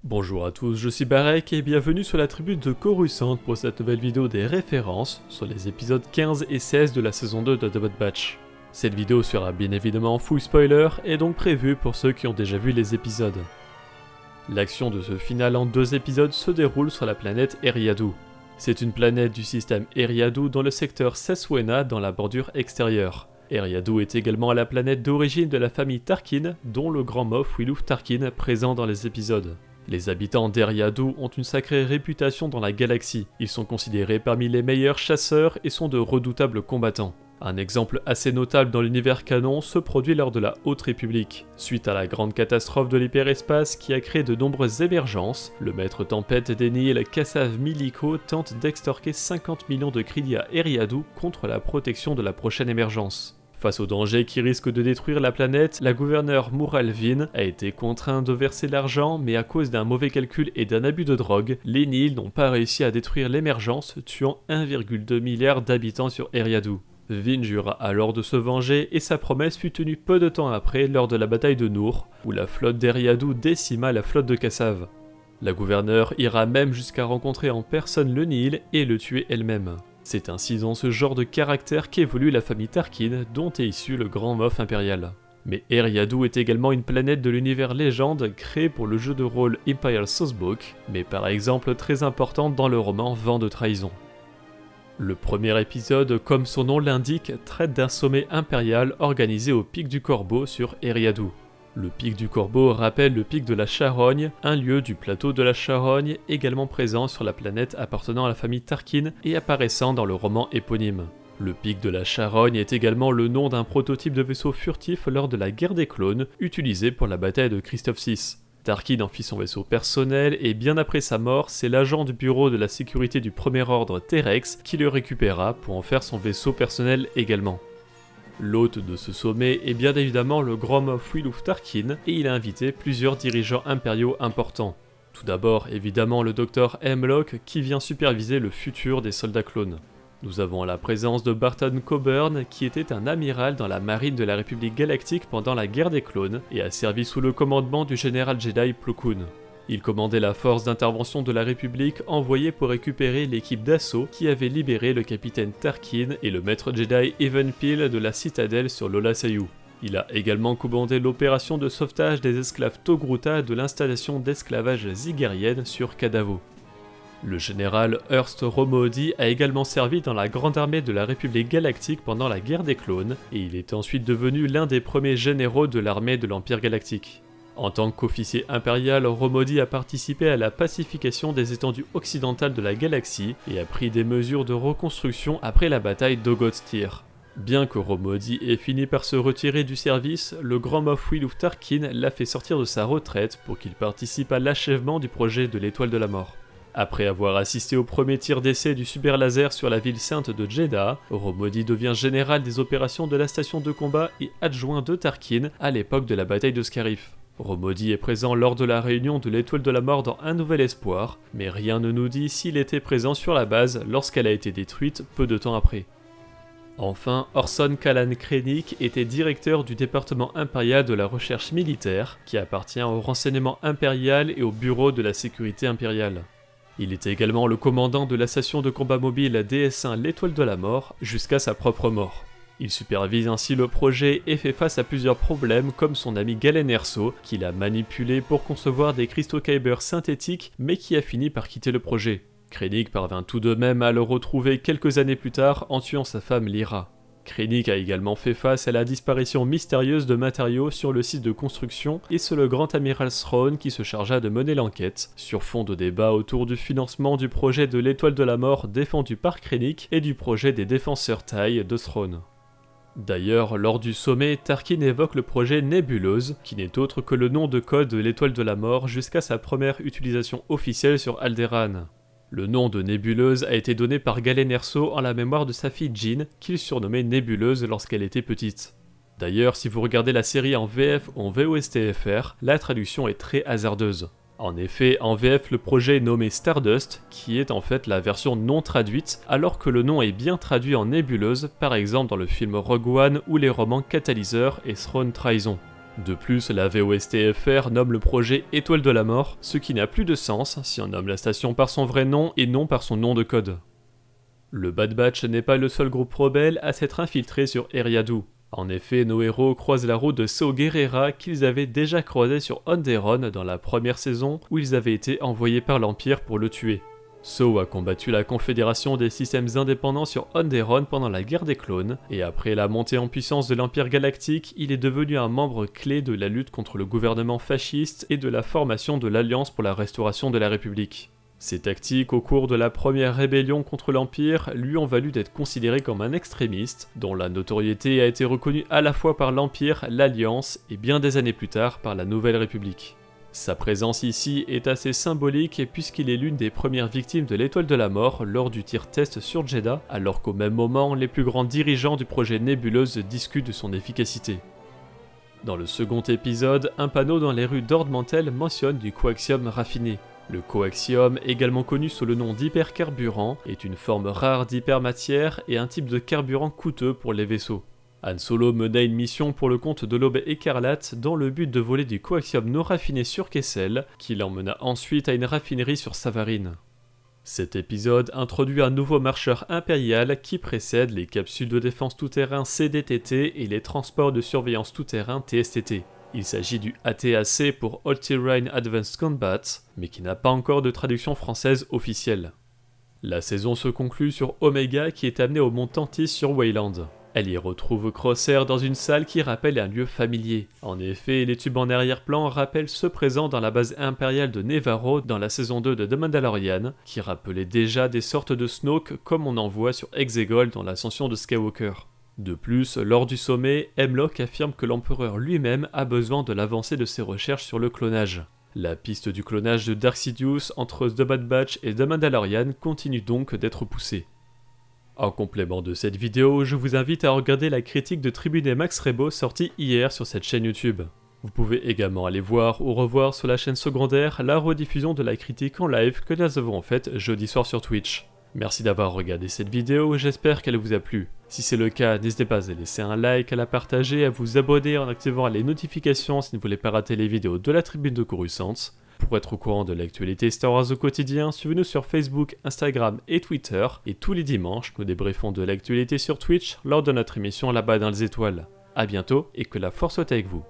Bonjour à tous, je suis Barek et bienvenue sur la tribu de Coruscant pour cette nouvelle vidéo des références sur les épisodes 15 et 16 de la saison 2 de The Bad Batch. Cette vidéo sera bien évidemment full spoiler et donc prévue pour ceux qui ont déjà vu les épisodes. L'action de ce final en 2 épisodes se déroule sur la planète Eriadu. C'est une planète du système Eriadu dans le secteur Seswena dans la bordure extérieure. Eriadu est également la planète d'origine de la famille Tarkin, dont le grand Moff Wiluf Tarkin présent dans les épisodes. Les habitants d'Eriadu ont une sacrée réputation dans la galaxie, ils sont considérés parmi les meilleurs chasseurs et sont de redoutables combattants. Un exemple assez notable dans l'univers canon se produit lors de la Haute République. Suite à la grande catastrophe de l'hyperespace qui a créé de nombreuses émergences, le maître tempête des Nihil Kassav Miliko tente d'extorquer 50 millions de crédits à Eriadu contre la protection de la prochaine émergence. Face au danger qui risque de détruire la planète, la gouverneure Muralvin a été contrainte de verser l'argent, mais à cause d'un mauvais calcul et d'un abus de drogue, les Nihil n'ont pas réussi à détruire l'émergence, tuant 1,2 milliard d'habitants sur Eriadu. Vin jura alors de se venger et sa promesse fut tenue peu de temps après lors de la bataille de Nour, où la flotte d'Eriadu décima la flotte de Kassav. La gouverneure ira même jusqu'à rencontrer en personne le Nihil et le tuer elle-même. C'est ainsi dans ce genre de caractère qu'évolue la famille Tarkin, dont est issu le grand Moff impérial. Mais Eriadu est également une planète de l'univers légende créée pour le jeu de rôle Imperial Sourcebook, mais par exemple très importante dans le roman Vent de trahison. Le premier épisode, comme son nom l'indique, traite d'un sommet impérial organisé au Pic du Corbeau sur Eriadu. Le Pic du Corbeau rappelle le Pic de la Charogne, un lieu du plateau de la Charogne également présent sur la planète appartenant à la famille Tarkin et apparaissant dans le roman éponyme. Le Pic de la Charogne est également le nom d'un prototype de vaisseau furtif lors de la guerre des clones, utilisé pour la bataille de Christophe VI. Tarkin en fit son vaisseau personnel et bien après sa mort, c'est l'agent du bureau de la sécurité du Premier Ordre Terex qui le récupéra pour en faire son vaisseau personnel également. L'hôte de ce sommet est bien évidemment le grand Moff Wiluf Tarkin et il a invité plusieurs dirigeants impériaux importants. Tout d'abord évidemment le Dr Hemlock qui vient superviser le futur des soldats clones. Nous avons la présence de Barton Coburn qui était un amiral dans la marine de la République Galactique pendant la guerre des clones et a servi sous le commandement du général Jedi Plo Koon. Il commandait la force d'intervention de la République envoyée pour récupérer l'équipe d'assaut qui avait libéré le capitaine Tarkin et le maître Jedi Even Pill de la citadelle sur Lola Sayu. Il a également commandé l'opération de sauvetage des esclaves Togruta de l'installation d'esclavage zigérienne sur Kadavo. Le général Hurst Romodi a également servi dans la Grande Armée de la République Galactique pendant la guerre des clones et il est ensuite devenu l'un des premiers généraux de l'armée de l'Empire Galactique. En tant qu'officier impérial, Romodi a participé à la pacification des étendues occidentales de la galaxie et a pris des mesures de reconstruction après la bataille d'Ogot-Tyr. Bien que Romodi ait fini par se retirer du service, le grand Moff Wiluf Tarkin l'a fait sortir de sa retraite pour qu'il participe à l'achèvement du projet de l'Étoile de la Mort. Après avoir assisté au premier tir d'essai du super laser sur la ville sainte de Jeddah, Romodi devient général des opérations de la station de combat et adjoint de Tarkin à l'époque de la bataille de Scarif. Romodi est présent lors de la réunion de l'Étoile de la Mort dans Un Nouvel Espoir, mais rien ne nous dit s'il était présent sur la base lorsqu'elle a été détruite peu de temps après. Enfin, Orson Callan Krennic était directeur du département impérial de la recherche militaire, qui appartient au renseignement impérial et au bureau de la sécurité impériale. Il était également le commandant de la station de combat mobile DS1 l'Étoile de la Mort jusqu'à sa propre mort. Il supervise ainsi le projet et fait face à plusieurs problèmes comme son ami Galen Erso, qu'il a manipulé pour concevoir des cristaux Kyber synthétiques mais qui a fini par quitter le projet. Krennic parvint tout de même à le retrouver quelques années plus tard en tuant sa femme Lyra. Krennic a également fait face à la disparition mystérieuse de matériaux sur le site de construction et c'est le grand amiral Thrawn qui se chargea de mener l'enquête, sur fond de débat autour du financement du projet de l'Étoile de la Mort défendu par Krennic et du projet des défenseurs TIE de Thrawn. D'ailleurs, lors du sommet, Tarkin évoque le projet Nébuleuse, qui n'est autre que le nom de code de l'Étoile de la Mort jusqu'à sa première utilisation officielle sur Alderaan. Le nom de Nébuleuse a été donné par Galen Erso en la mémoire de sa fille Jean, qu'il surnommait Nébuleuse lorsqu'elle était petite. D'ailleurs, si vous regardez la série en VF ou en VOSTFR, la traduction est très hasardeuse. En effet, en VF, le projet est nommé Stardust, qui est en fait la version non traduite, alors que le nom est bien traduit en nébuleuse, par exemple dans le film Rogue One ou les romans Catalyseur et Throne Trahison. De plus, la VOSTFR nomme le projet Étoile de la Mort, ce qui n'a plus de sens si on nomme la station par son vrai nom et non par son nom de code. Le Bad Batch n'est pas le seul groupe rebelle à s'être infiltré sur Eriadu. En effet, nos héros croisent la route de Saw Gerrera qu'ils avaient déjà croisé sur Onderon dans la première saison où ils avaient été envoyés par l'Empire pour le tuer. Saw a combattu la Confédération des systèmes indépendants sur Onderon pendant la guerre des clones, et après la montée en puissance de l'Empire galactique, il est devenu un membre clé de la lutte contre le gouvernement fasciste et de la formation de l'Alliance pour la restauration de la République. Ses tactiques au cours de la première rébellion contre l'Empire lui ont valu d'être considéré comme un extrémiste, dont la notoriété a été reconnue à la fois par l'Empire, l'Alliance et bien des années plus tard par la Nouvelle République. Sa présence ici est assez symbolique puisqu'il est l'une des premières victimes de l'Étoile de la Mort lors du tir test sur Jedha, alors qu'au même moment, les plus grands dirigeants du projet Nébuleuse discutent de son efficacité. Dans le second épisode, un panneau dans les rues d'Ord Mantell mentionne du coaxium raffiné. Le coaxium, également connu sous le nom d'hypercarburant, est une forme rare d'hypermatière et un type de carburant coûteux pour les vaisseaux. Han Solo mena une mission pour le compte de l'Aube écarlate dans le but de voler du coaxium non raffiné sur Kessel, qui l'emmena ensuite à une raffinerie sur Savarine. Cet épisode introduit un nouveau marcheur impérial qui précède les capsules de défense tout-terrain CDTT et les transports de surveillance tout-terrain TSTT. Il s'agit du ATAC pour All-Terrain Advanced Combat, mais qui n'a pas encore de traduction française officielle. La saison se conclut sur Omega qui est amené au mont Tantis sur Wayland. Elle y retrouve Crosshair dans une salle qui rappelle un lieu familier. En effet, les tubes en arrière-plan rappellent ceux présents dans la base impériale de Nevarro dans la saison 2 de The Mandalorian, qui rappelaient déjà des sortes de Snoke comme on en voit sur Exegol dans l'ascension de Skywalker. De plus, lors du sommet, Hemlock affirme que l'empereur lui-même a besoin de l'avancée de ses recherches sur le clonage. La piste du clonage de Darth Sidious entre The Bad Batch et The Mandalorian continue donc d'être poussée. En complément de cette vidéo, je vous invite à regarder la critique de Tribune et Max Rebo sortie hier sur cette chaîne YouTube. Vous pouvez également aller voir ou revoir sur la chaîne secondaire la rediffusion de la critique en live que nous avons faite jeudi soir sur Twitch. Merci d'avoir regardé cette vidéo, j'espère qu'elle vous a plu. Si c'est le cas, n'hésitez pas à laisser un like, à la partager, à vous abonner en activant les notifications si vous ne voulez pas rater les vidéos de la Tribune de Coruscant. Pour être au courant de l'actualité Star Wars au quotidien, suivez-nous sur Facebook, Instagram et Twitter. Et tous les dimanches, nous débriefons de l'actualité sur Twitch lors de notre émission Là-bas dans les étoiles. A bientôt et que la force soit avec vous.